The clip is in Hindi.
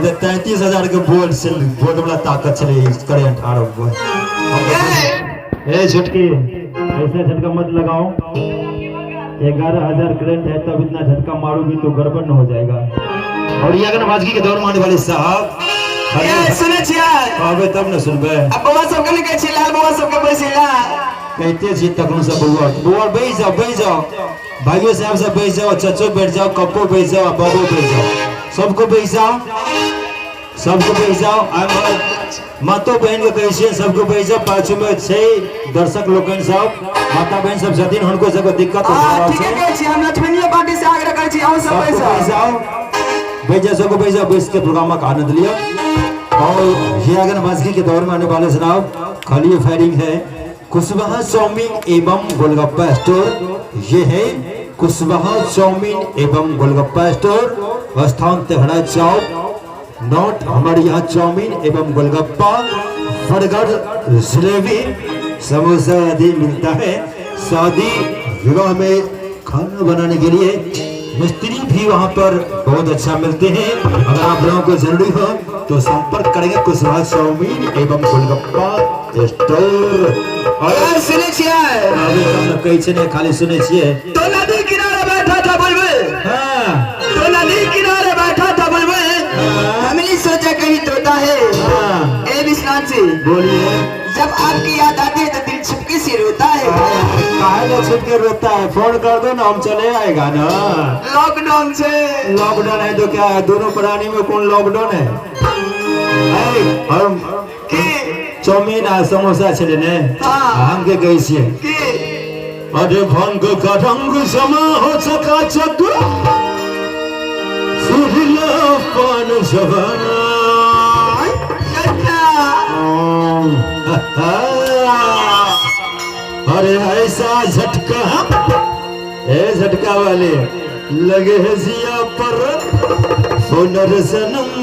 33,000 के बोर्ड से बोर्ड वाला ताकत चले करंट आ रहा है। ए झटके ऐसा झटका मत लगाओ। 11,000 करंट है तब इतना झटका मारोगी तो गड़बड़ न हो जाएगा। और ये अगर बाजगी के दौर मारने वाले साहब सुने छिया अबे तब न सुनबे। अब बउआ सब के लिखे छी लाल बउआ सब के बैसेला कहते जी तक सब बुआ बैठ जाओ भाइयों साहब सब बैठ जाओ, चचो बैठ जाओ, कप्पो बैठ जाओ, बाबू बैठ जाओ, सबको बैठ जाओ। मातो बहन के कैसे सबको बैठ जाओ। पाछू में 6 दर्शक लोग सब माता बहन सब जतिन उनको सब दिक्कत हो ठीक है छी हम लक्ष्मीनिया पार्टी से आग्रह कर छी आओ सब बैठ जाओ। सबको बैठ जाओ, बैठ के प्रोग्राम का आनंद लियो। और ये अगर बाजगी के दौर में आने वाले जनाब खाली फायरिंग है कुशवाहा चाउमीन एवं गोलगप्पा स्टोर। ये है कुशवाहा चाउमीन एवं गोलगप्पा स्टोर, स्थान तेहड़ा चौक। नोट हमारे यहाँ चाउमीन एवं गोलगप्पा, बर्गर, जलेबी, समोसा आदि मिलता है। शादी विवाह में खाना बनाने के लिए मिस्त्री भी वहाँ पर बहुत अच्छा मिलते हैं। अगर आप लोगों को जरूरी हो तो संपर्क करेंगे कुशवाहा चाउमीन एवं गोलगप्पा स्टोर। और सुने छिया अभी तुम कैसे नहीं खाली सुने छिए तो नदी किनारे बैठा था बुलबुल। हाँ तो नदी किनारे बैठा था बुलबुल। हमने सोचा कहीं तोता है। हाँ ए विश्रांत से बोलिए। जब आपकी याद आती है तो दिल छुपके से रोता है। काहे ना छुप के रोता है? फोन कर दो ना, हम चले आएगा ना। लॉकडाउन से लॉकडाउन है तो क्या है? दोनों प्राणी में कौन लॉकडाउन है? हम चाउमीन आ समोसा चले ने हम के कैसे अरे भंग का रंग जमा हो चकाचक सुरला पान जवाना। अरे ऐसा झटका ए झटका वाले लगे है जिया पर पुनर्जन्म